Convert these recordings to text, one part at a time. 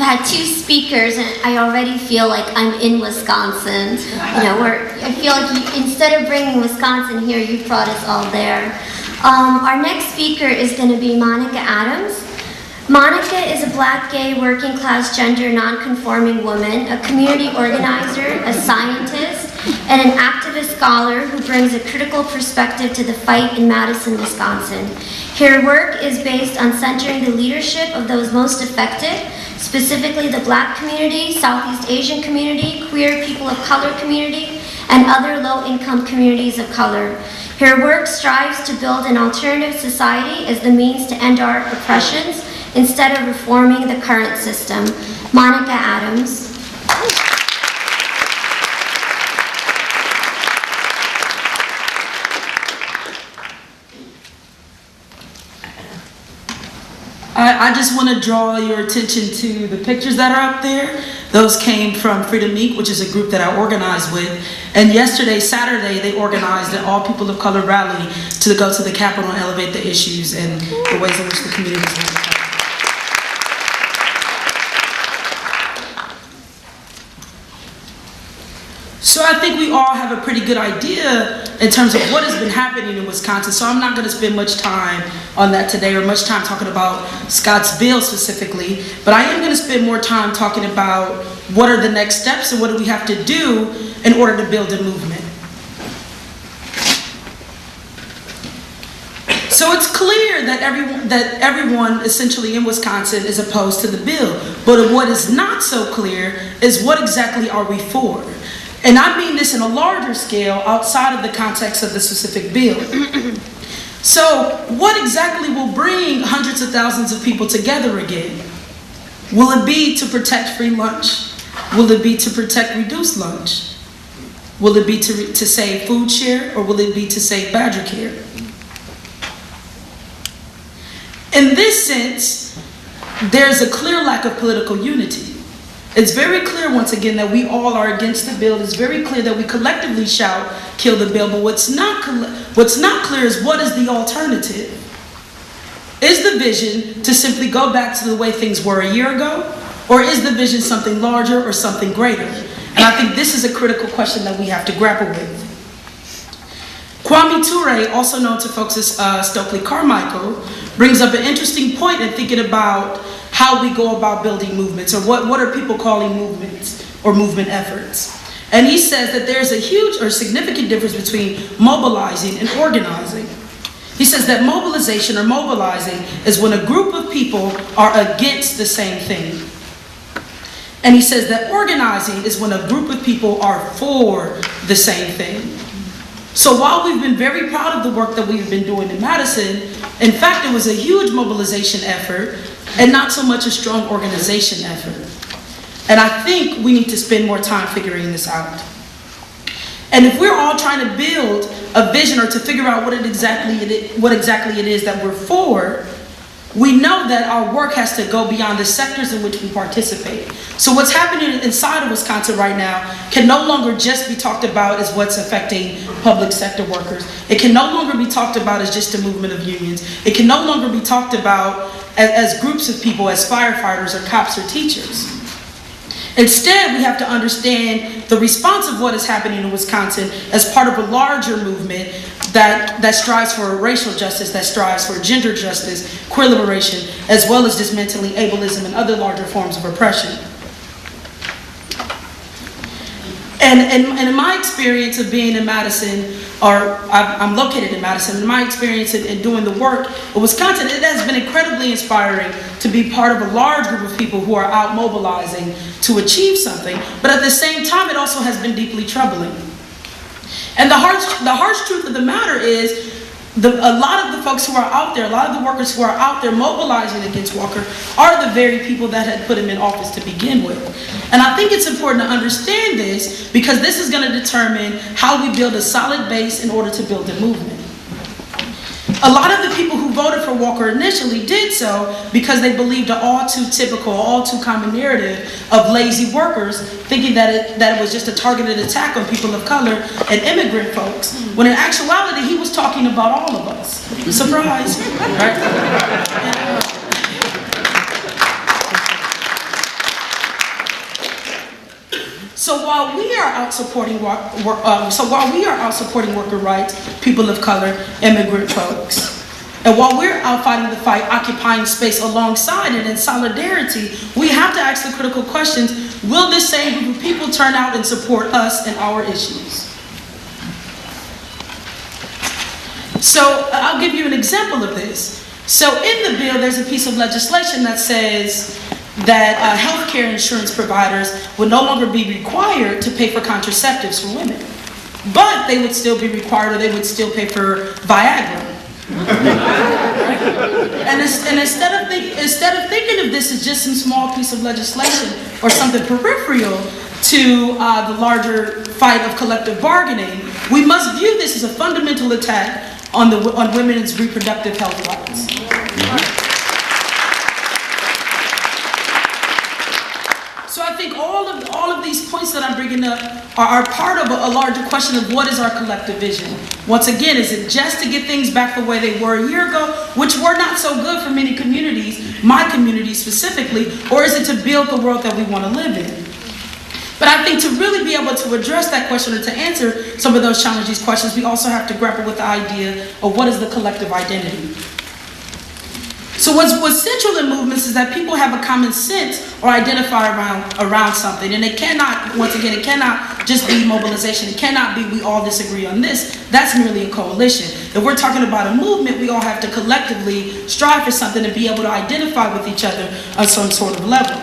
had two speakers, and I already feel like I'm in Wisconsin. I feel like instead of bringing Wisconsin here, you brought us all there. Our next speaker is going to be Monica Adams. Monica is a black, gay, working class, gender non-conforming woman, a community organizer, a scientist, and an activist scholar who brings a critical perspective to the fight in Madison, Wisconsin. Her work is based on centering the leadership of those most affected, specifically the black community, Southeast Asian community, queer people of color community, and other low-income communities of color. Her work strives to build an alternative society as the means to end our oppressions instead of reforming the current system. Monica Adams. I just want to draw your attention to the pictures that are up there. Those came from Freedom Inc., which is a group that I organized with. And yesterday, Saturday, they organized an all people of color rally to go to the Capitol and elevate the issues and the ways in which the community is moving. So I think we all have a pretty good idea in terms of what has been happening in Wisconsin. So I'm not going to spend much time on that today or much time talking about Scottsville specifically, but I am going to spend more time talking about what are the next steps and what do we have to do in order to build a movement. So it's clear that everyone essentially in Wisconsin is opposed to the bill, but what is not so clear is what exactly are we for? And I mean this in a larger scale outside of the context of the specific bill. So what exactly will bring hundreds of thousands of people together again? Will it be to protect free lunch? Will it be to protect reduced lunch? Will it be to save food share, or will it be to save Badger Care? In this sense, there's a clear lack of political unity. It's very clear, once again, that we all are against the bill. It's very clear that we collectively shout, kill the bill. But what's not clear is what is the alternative? Is the vision to simply go back to the way things were a year ago? Or is the vision something larger or something greater? And I think this is a critical question that we have to grapple with. Kwame Ture, also known to folks as Stokely Carmichael, brings up an interesting point in thinking about how we go about building movements, or what are people calling movements or movement efforts. And he says that there's a huge or significant difference between mobilizing and organizing. He says that mobilization or mobilizing is when a group of people are against the same thing. And he says that organizing is when a group of people are for the same thing. So while we've been very proud of the work that we've been doing in Madison, in fact, it was a huge mobilization effort and not so much a strong organization effort. And I think we need to spend more time figuring this out. And if we're all trying to build a vision or to figure out what exactly it is that we're for, we know that our work has to go beyond the sectors in which we participate. So what's happening inside of Wisconsin right now can no longer just be talked about as what's affecting public sector workers. It can no longer be talked about as just a movement of unions. It can no longer be talked about as groups of people, as firefighters or cops or teachers. Instead, we have to understand the response of what is happening in Wisconsin as part of a larger movement that strives for racial justice, that strives for gender justice, queer liberation, as well as dismantling ableism and other larger forms of oppression. And in my experience of being in Madison, or I'm located in Madison, in my experience in doing the work in Wisconsin, it has been incredibly inspiring to be part of a large group of people who are out mobilizing to achieve something. But at the same time, it also has been deeply troubling. And the harsh truth of the matter is, a lot of the folks who are out there, a lot of the workers who are out there mobilizing against Walker are the very people that had put him in office to begin with. And I think it's important to understand this because this is going to determine how we build a solid base in order to build a movement. A lot of the people who voted for Walker initially did so because they believed an all too typical, all too common narrative of lazy workers, thinking that it was just a targeted attack on people of color and immigrant folks, when in actuality he was talking about all of us. Surprise, right? So while we are out supporting worker rights, people of color, immigrant folks, and while we're out fighting the fight, occupying space alongside and in solidarity, we have to ask the critical questions: will this same group of people turn out and support us and our issues? So I'll give you an example of this. So in the bill, there's a piece of legislation that says that healthcare insurance providers would no longer be required to pay for contraceptives for women, but they would still be required, or they would still pay for Viagra. And instead of thinking of this as just some small piece of legislation or something peripheral to the larger fight of collective bargaining, we must view this as a fundamental attack on women's reproductive health rights. So I think all of these points that I'm bringing up are part of a larger question of what is our collective vision. Once again, is it just to get things back the way they were a year ago, which were not so good for many communities, my community specifically, or is it to build the world that we want to live in? But I think to really be able to address that question or to answer some of those challenging questions, we also have to grapple with the idea of what is the collective identity. So what's central in movements is that people have a common sense or identify around something. And it cannot, once again, it cannot just be mobilization. It cannot be we all disagree on this. That's merely a coalition. If we're talking about a movement, we all have to collectively strive for something and be able to identify with each other on some sort of level.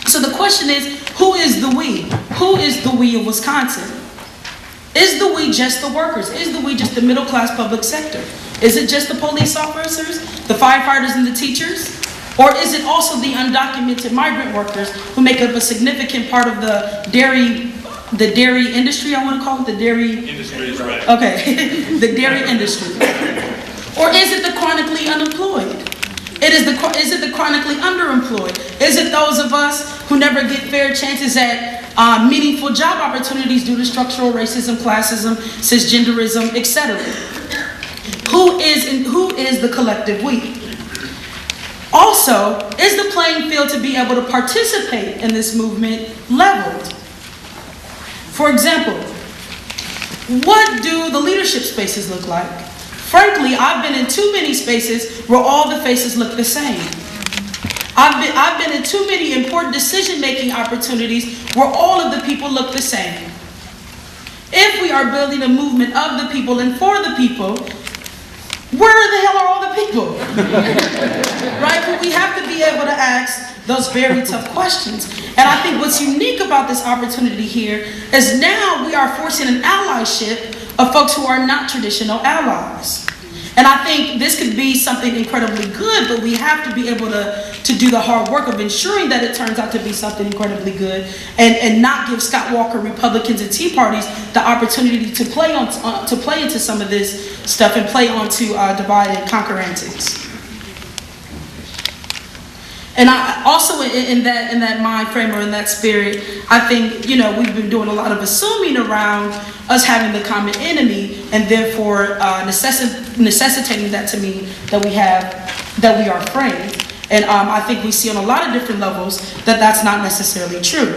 So the question is, who is the we? Who is the we of Wisconsin? Is the we just the workers? Is the we just the middle class public sector? Is it just the police officers, the firefighters, and the teachers? Or is it also the undocumented migrant workers who make up a significant part of the dairy industry, I want to call it? The dairy industry is right. Okay, the dairy industry. Or is it the chronically unemployed? Is it the chronically underemployed? Is it those of us who never get fair chances at meaningful job opportunities due to structural racism, classism, cisgenderism, etc.? Who is the collective we? Also, is the playing field to be able to participate in this movement leveled? For example, what do the leadership spaces look like? Frankly, I've been in too many spaces where all the faces look the same. I've been in too many important decision-making opportunities where all of the people look the same. If we are building a movement of the people and for the people, where the hell are all the people? Right? But we have to be able to ask those very tough questions. And I think what's unique about this opportunity here is now we are forcing an allyship of folks who are not traditional allies. And I think this could be something incredibly good, but we have to be able to do the hard work of ensuring that it turns out to be something incredibly good and not give Scott Walker, Republicans, and Tea Parties the opportunity to play into some of this stuff and play onto divide and conquer antics. And I also in that mind frame or in that spirit, I think, we've been doing a lot of assuming around us having the common enemy and therefore necessitating that to mean that we are friends. And I think we see on a lot of different levels that that's not necessarily true.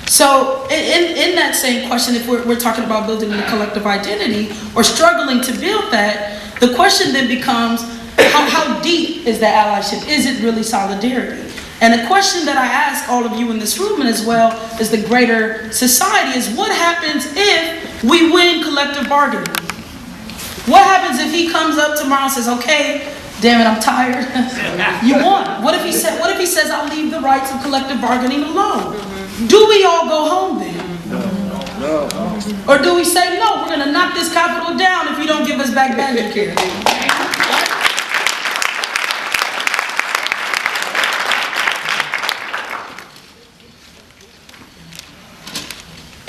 So in that same question, if we're talking about building a collective identity or struggling to build that, the question then becomes, how deep is that allyship? Is it really solidarity? And a question that I ask all of you in this room and as well as the greater society is, what happens if we win collective bargaining? What happens if he comes up tomorrow and says, okay, damn it, I'm tired. You won. What if he says, I'll leave the rights of collective bargaining alone? Do we all go home then? No. Or do we say, no, we're going to knock this Capitol down if you don't give us back bandit care?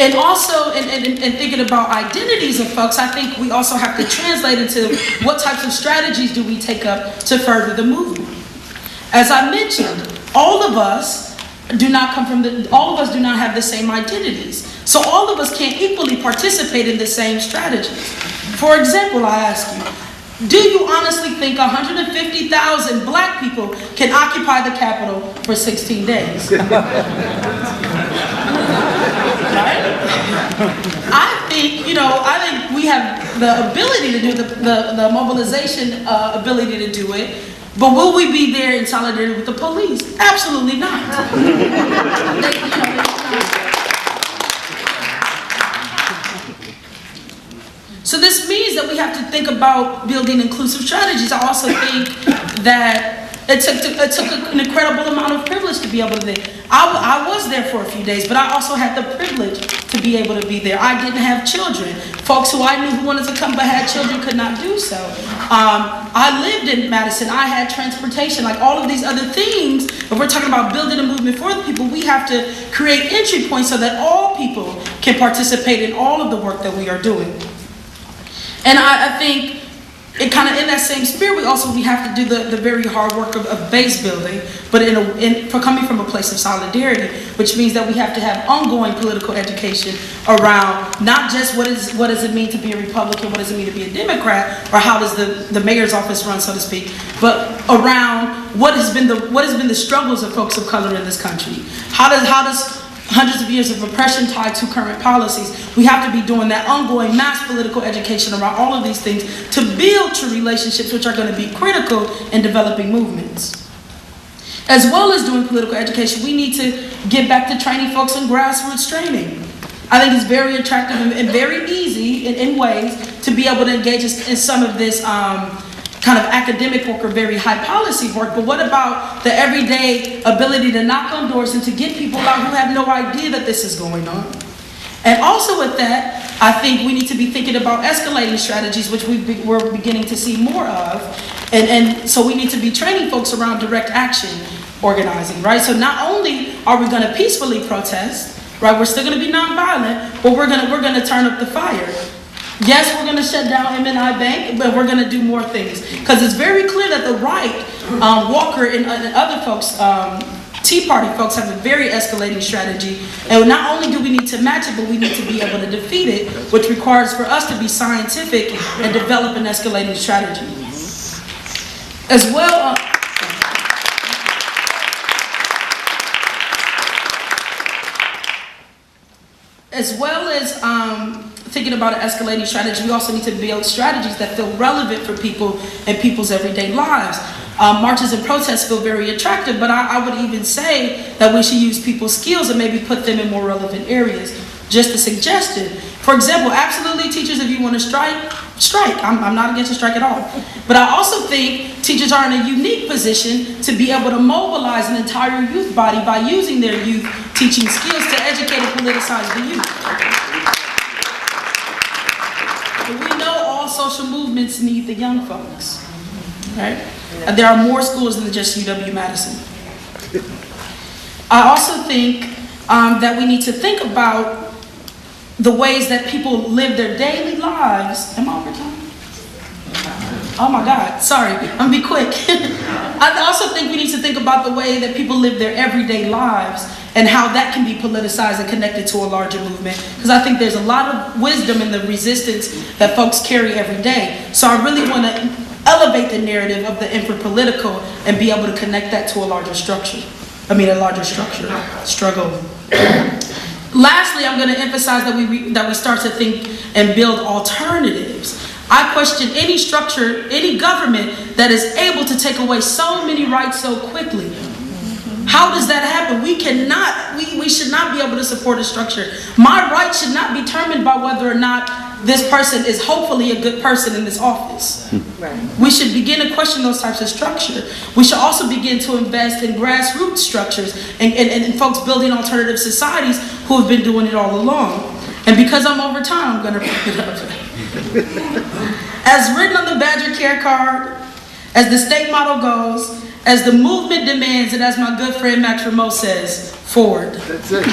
And also, in thinking about identities of folks, I think we also have to translate into what types of strategies do we take up to further the movement. As I mentioned, all of us do not have the same identities. So all of us can't equally participate in the same strategies. For example, I ask you, Do you honestly think 150,000 black people can occupy the Capitol for 16 days? Right? I think we have the ability to do the mobilization ability to do it, but will we be there in solidarity with the police? Absolutely not. So this means that we have to think about building inclusive strategies. I also think that it took an incredible amount of privilege to be able to be there. I was there for a few days, but I also had the privilege to be able to be there. I didn't have children. Folks who I knew who wanted to come but had children could not do so. I lived in Madison. I had transportation, like all of these other things. If we're talking about building a movement for the people, we have to create entry points so that all people can participate in all of the work that we are doing. And I think it kind of in that same spirit, we have to do the very hard work of base building, but for coming from a place of solidarity, which means that we have to have ongoing political education around not just what does it mean to be a Republican, what does it mean to be a Democrat, or how does the mayor's office run, so to speak, but around what has been the struggles of folks of color in this country. How does hundreds of years of oppression tied to current policies. We have to be doing that ongoing mass political education around all of these things to build true relationships which are going to be critical in developing movements. As well as doing political education, we need to get back to training folks in grassroots training. I think it's very attractive and very easy in ways to be able to engage in some of this kind of academic work or very high policy work, but what about the everyday ability to knock on doors and to get people out who have no idea that this is going on? And also with that, I think we need to be thinking about escalating strategies, which we're beginning to see more of, and so we need to be training folks around direct action organizing, right? So not only are we going to peacefully protest, right? We're still going to be nonviolent, but we're going to turn up the fire. Yes, we're going to shut down M&I Bank, but we're going to do more things. Because it's very clear that the right, Walker and other folks, Tea Party folks have a very escalating strategy. And not only do we need to match it, but we need to be able to defeat it, which requires for us to be scientific and develop an escalating strategy. As well, thinking about an escalating strategy, we also need to build strategies that feel relevant for people and people's everyday lives. Marches and protests feel very attractive, but I would even say that we should use people's skills and maybe put them in more relevant areas. Just a suggestion. For example, absolutely teachers, if you want to strike. I'm not against a strike at all. But I also think teachers are in a unique position to be able to mobilize an entire youth body by using their youth teaching skills to educate and politicize the youth. But we know all social movements need the young folks, right? And there are more schools than just UW-Madison. I also think that we need to think about the ways that people live their daily lives. Am I over time? Oh my God, sorry, I'm gonna be quick. I also think we need to think about the way that people live their everyday lives and how that can be politicized and connected to a larger movement. Because I think there's a lot of wisdom in the resistance that folks carry every day. So I really want to elevate the narrative of the infrapolitical and be able to connect that to a larger structure. Struggle. Lastly, I'm going to emphasize that we start to think and build alternatives. I question any structure, any government that is able to take away so many rights so quickly. How does that happen? We should not be able to support a structure. My rights should not be determined by whether or not this person is hopefully a good person in this office. Right. We should begin to question those types of structure. We should also begin to invest in grassroots structures and folks building alternative societies who have been doing it all along. And because I'm over time, I'm going to wrap it up. As written on the Badger Care card, as the state motto goes, as the movement demands, and as my good friend Max Ramos says, forward. That's it.